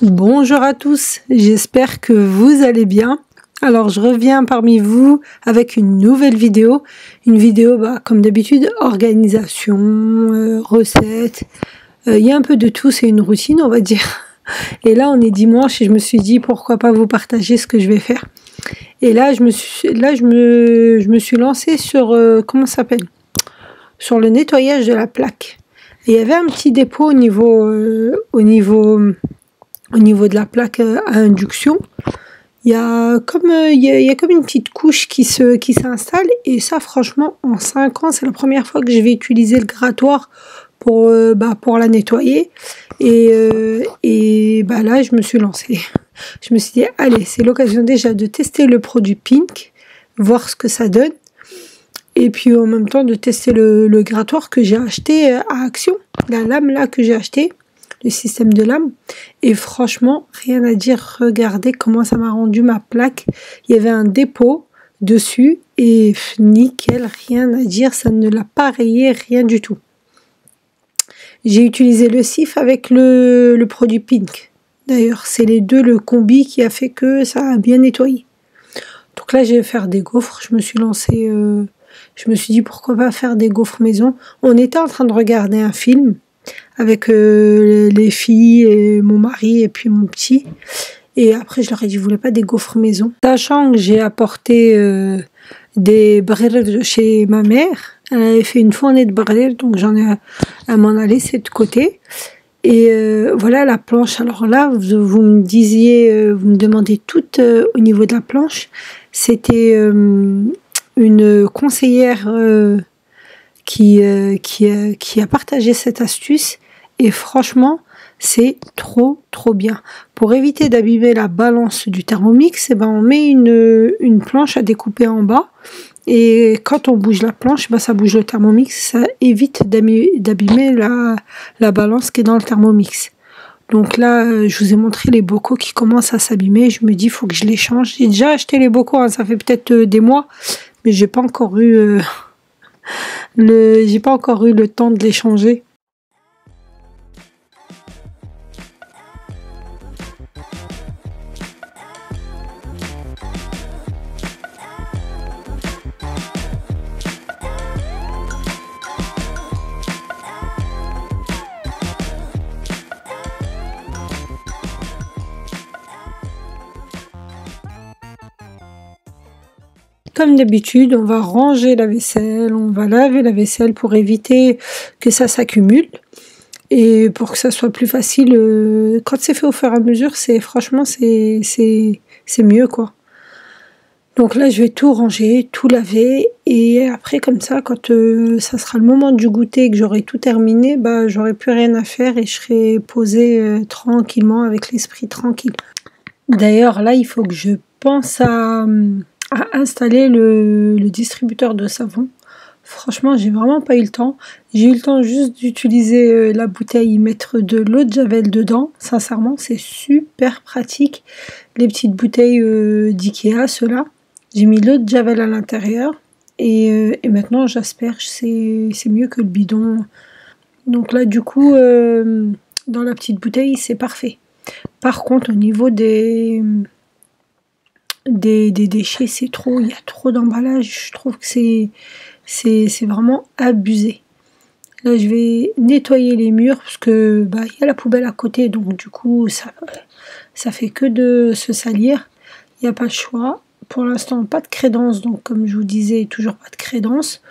Bonjour à tous, j'espère que vous allez bien. Alors je reviens parmi vous avec une nouvelle vidéo. Une vidéo comme d'habitude, organisation, recettes. Il y a un peu de tout, c'est une routine on va dire. Et là on est dimanche et je me suis dit pourquoi pas vous partager ce que je vais faire. Et là je me suis lancée sur, comment ça s'appelle, sur le nettoyage de la plaque. Et il y avait un petit dépôt au niveau de la plaque à induction. Il y a comme une petite couche qui s'installe, et ça franchement en 5 ans c'est la première fois que je vais utiliser le grattoir pour la nettoyer, et là je me suis lancée. Je me suis dit allez, c'est l'occasion déjà de tester le produit Pink, voir ce que ça donne, et puis en même temps de tester le grattoir que j'ai acheté à Action, la lame là que j'ai acheté, le système de lame. Et franchement rien à dire, regardez comment ça m'a rendu ma plaque. Il y avait un dépôt dessus et nickel, rien à dire, ça ne l'a pas rayé, rien du tout. J'ai utilisé le sif avec le produit Pink, d'ailleurs c'est les deux, le combi, qui a fait que ça a bien nettoyé. Donc là je vais faire des gaufres. Je me suis lancée, je me suis dit pourquoi pas faire des gaufres maison. On était en train de regarder un film avec les filles et mon mari et puis mon petit, et après je leur ai dit vous voulez pas des gaufres maison, sachant que j'ai apporté des brels de chez ma mère. Elle avait fait une fournée de brels, donc j'en ai à m'en aller c'est de côté. Et voilà la planche. Alors là vous me disiez, vous me demandez tout au niveau de la planche. C'était une conseillère qui a partagé cette astuce, et franchement c'est trop bien. Pour éviter d'abîmer la balance du Thermomix, on met une planche à découper en bas, et quand on bouge la planche, ça bouge le Thermomix, ça évite d'abîmer la balance qui est dans le Thermomix. Donc là je vous ai montré les bocaux qui commencent à s'abîmer. Je me dis il faut que je les change. J'ai déjà acheté les bocaux, hein, ça fait peut-être des mois, mais j'ai pas encore eu le temps de les changer. Comme d'habitude, on va ranger la vaisselle, on va laver la vaisselle pour éviter que ça s'accumule, et pour que ça soit plus facile. Quand c'est fait au fur et à mesure, franchement c'est mieux quoi. Donc là je vais tout ranger, tout laver, et après comme ça quand ça sera le moment du goûter, que j'aurai tout terminé, j'aurai plus rien à faire et je serai posée tranquillement, avec l'esprit tranquille. D'ailleurs là il faut que je pense à installer le distributeur de savon. Franchement j'ai vraiment pas eu le temps. J'ai eu le temps juste d'utiliser la bouteille, mettre de l'eau de javel dedans. Sincèrement c'est super pratique, les petites bouteilles d'Ikea, ceux-là. J'ai mis l'eau de javel à l'intérieur, et maintenant j'asperge, c'est mieux que le bidon. Donc là du coup dans la petite bouteille c'est parfait. Par contre au niveau des déchets c'est trop, il y a trop d'emballage, je trouve que c'est vraiment abusé. Là je vais nettoyer les murs parce que il y a la poubelle à côté, donc du coup ça fait que de se salir. Il n'y a pas le choix. Pour l'instant pas de crédence, donc comme je vous disais toujours pas de crédence.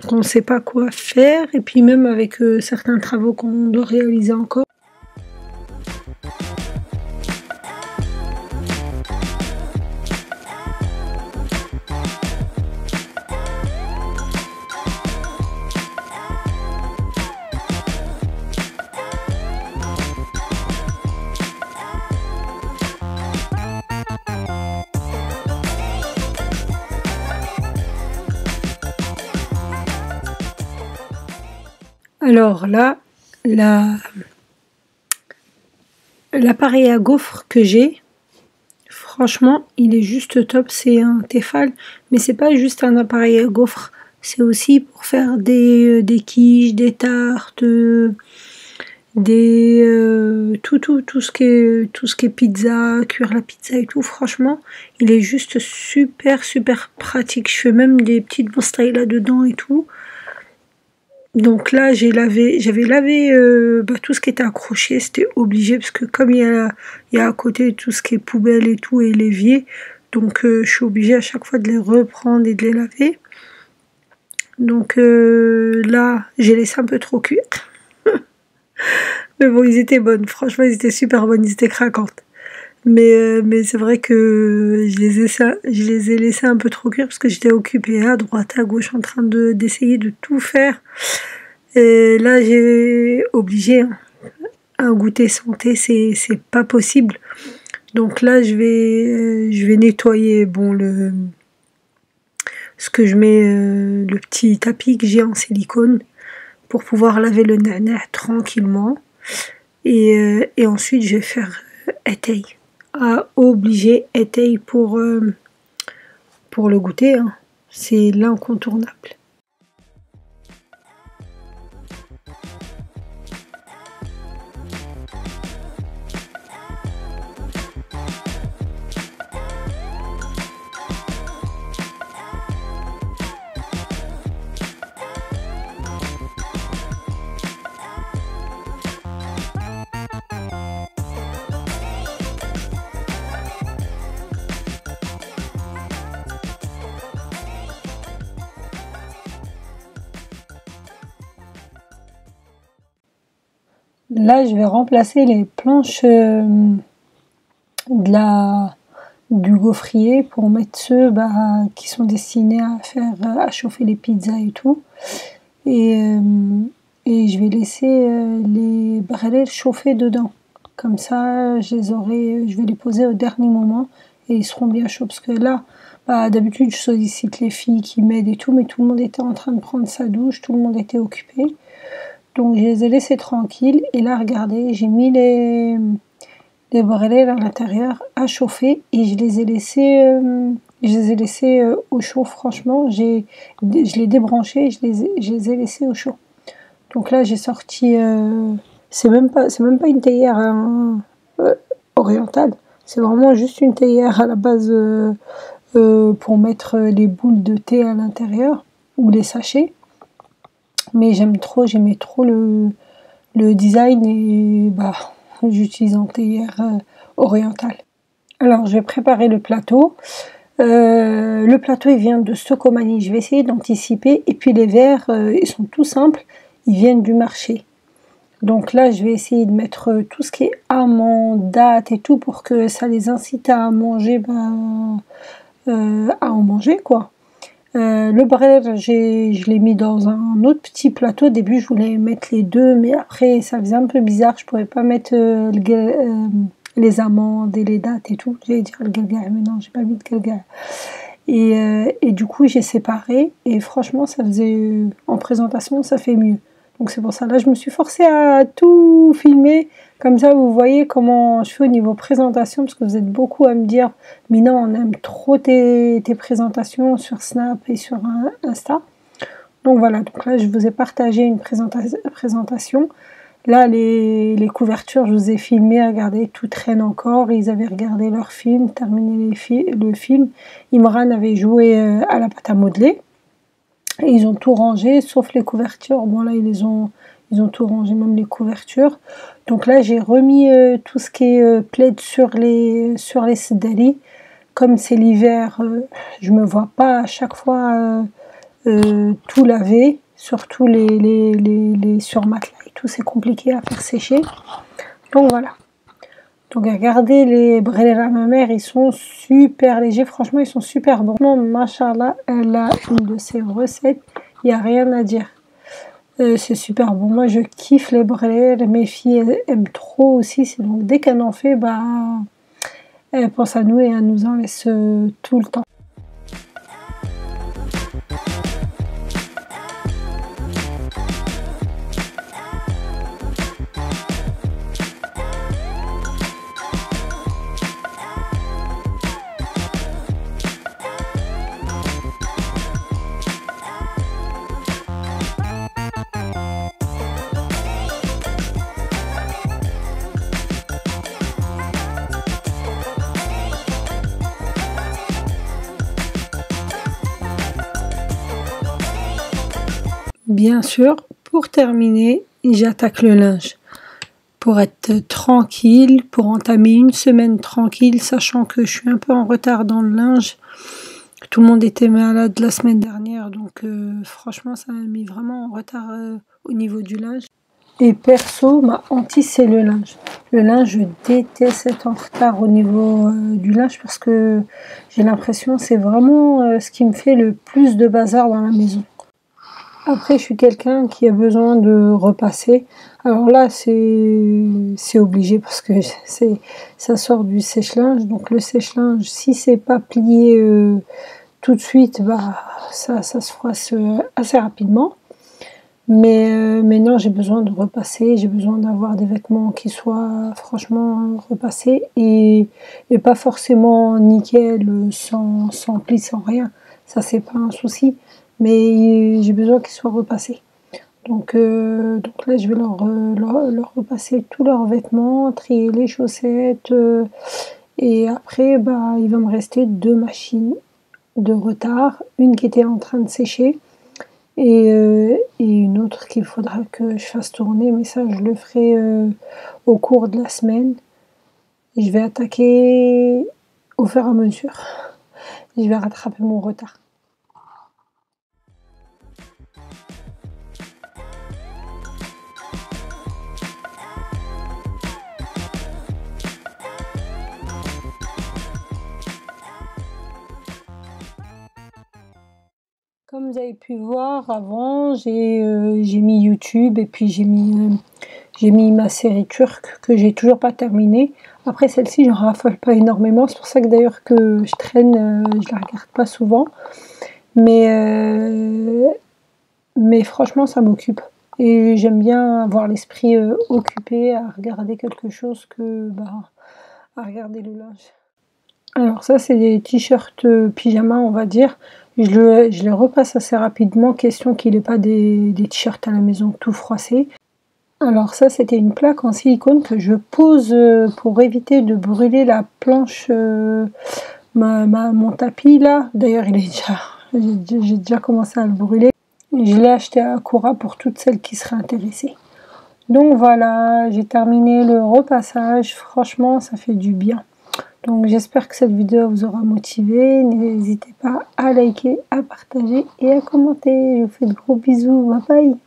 qu'on ne sait pas quoi faire, et puis même avec certains travaux qu'on doit réaliser encore. Alors là, l'appareil à gaufres que j'ai, franchement, il est juste top. C'est un Tefal, mais c'est pas juste un appareil à gaufres. C'est aussi pour faire des quiches, des tartes, tout ce qui est pizza, cuire la pizza et tout. Franchement, il est juste super pratique. Je fais même des petites bousteilles là-dedans et tout. Donc là, j'avais lavé tout ce qui était accroché, c'était obligé parce que comme il y a à côté tout ce qui est poubelle et tout et l'évier, donc je suis obligée à chaque fois de les reprendre et de les laver. Donc là, j'ai laissé un peu trop cuire. Mais bon, ils étaient bonnes, franchement, ils étaient super bonnes, ils étaient craquantes. Mais c'est vrai que je les ai laissés un peu trop cuire parce que j'étais occupée à droite, à gauche en train d'essayer de tout faire. Et là, j'ai obligé, hein. Un goûter santé, c'est pas possible. Donc là, je vais nettoyer ce que je mets, le petit tapis que j'ai en silicone pour pouvoir laver le nana tranquillement. Et ensuite, je vais faire étaye. Obligé étaye pour le goûter, hein. C'est l'incontournable. Là, je vais remplacer les planches du gaufrier pour mettre ceux qui sont destinés à chauffer les pizzas et tout. Et je vais laisser les brûlés chauffer dedans. Comme ça, je vais les poser au dernier moment et ils seront bien chauds. Parce que là, d'habitude, je sollicite les filles qui m'aident et tout, mais tout le monde était en train de prendre sa douche, tout le monde était occupé. Donc je les ai laissés tranquilles et là regardez, j'ai mis les brûlés à l'intérieur à chauffer et je les ai laissés au chaud. Franchement, je l'ai débranché et je les ai laissés au chaud. Donc là j'ai sorti, c'est même pas une théière orientale, c'est vraiment juste une théière à la base pour mettre les boules de thé à l'intérieur ou les sachets. Mais j'aimais trop le design et j'utilise en théière orientale. Alors je vais préparer le plateau. Le plateau il vient de Stocomanie, je vais essayer d'anticiper. Et puis les verres, ils sont tout simples, ils viennent du marché. Donc là je vais essayer de mettre tout ce qui est amandes, dattes et tout pour que ça les incite à manger, à en manger quoi. Le brel, je l'ai mis dans un autre petit plateau. Au début, je voulais mettre les deux, mais après, ça faisait un peu bizarre. Je pouvais pas mettre les amandes et les dattes et tout. J'allais dire le galga, mais non, j'ai pas mis de galga. Et du coup, j'ai séparé. Et franchement, ça faisait en présentation, ça fait mieux. Donc c'est pour ça. Là, je me suis forcée à tout filmer. Comme ça, vous voyez comment je fais au niveau présentation, parce que vous êtes beaucoup à me dire « Mina, on aime trop tes présentations sur Snap et sur Insta. » Donc voilà, donc là, je vous ai partagé une présentation. Là, les couvertures, je vous ai filmé, regardez, tout traîne encore. Ils avaient regardé leur film, terminé le film. Imran avait joué à la pâte à modeler. Et ils ont tout rangé, sauf les couvertures. Bon là, ils ont tout rangé, même les couvertures. Donc là, j'ai remis tout ce qui est plaid sur les sedali. Comme c'est l'hiver, je me vois pas à chaque fois tout laver, surtout les surmatelas et tout, c'est compliqué à faire sécher. Donc voilà. Donc regardez les brelers à ma mère, ils sont super légers, franchement ils sont super bons. Machallah, elle a une de ses recettes, il n'y a rien à dire. C'est super bon, moi je kiffe les brelers, mes filles elles aiment trop aussi, donc dès qu'elles en fait, bah, elles pensent à nous et elles nous en laissent tout le temps. Bien sûr, pour terminer, j'attaque le linge. Pour être tranquille, pour entamer une semaine tranquille, sachant que je suis un peu en retard dans le linge. Tout le monde était malade la semaine dernière, donc franchement, ça m'a mis vraiment en retard au niveau du linge. Et perso, ma hantise, c'est le linge. Le linge, je déteste être en retard au niveau du linge parce que j'ai l'impression que c'est vraiment ce qui me fait le plus de bazar dans la maison. Après, je suis quelqu'un qui a besoin de repasser. Alors là, c'est obligé parce que ça sort du sèche-linge. Donc le sèche-linge, si c'est pas plié tout de suite, bah ça se froisse assez rapidement. Mais non, j'ai besoin de repasser. J'ai besoin d'avoir des vêtements qui soient franchement repassés et pas forcément nickel, sans pli, sans rien. Ça, c'est pas un souci. Mais j'ai besoin qu'ils soient repassés. Donc là, je vais leur repasser tous leurs vêtements, trier les chaussettes. Et après, bah, il va me rester 2 machines de retard. Une qui était en train de sécher et une autre qu'il faudra que je fasse tourner. Mais ça, je le ferai au cours de la semaine. Et je vais attaquer au fur et à mesure. Je vais rattraper mon retard. Comme vous avez pu voir avant, j'ai mis YouTube et puis j'ai mis ma série turque que j'ai toujours pas terminée. Après celle-ci, j'en raffole pas énormément, c'est pour ça que d'ailleurs que je traîne, je la regarde pas souvent. Mais franchement, ça m'occupe. Et j'aime bien avoir l'esprit occupé à regarder quelque chose que à regarder le linge. Alors ça, c'est des t-shirts pyjama, on va dire. Je les repasse assez rapidement, question qu'il n'ait pas des t-shirts à la maison tout froissés. Alors ça, c'était une plaque en silicone que je pose pour éviter de brûler la planche, mon tapis là. D'ailleurs, j'ai déjà commencé à le brûler. Je l'ai acheté à Akura pour toutes celles qui seraient intéressées. Donc voilà, j'ai terminé le repassage. Franchement, ça fait du bien. Donc j'espère que cette vidéo vous aura motivé. N'hésitez pas à liker, à partager et à commenter. Je vous fais de gros bisous. Bye bye.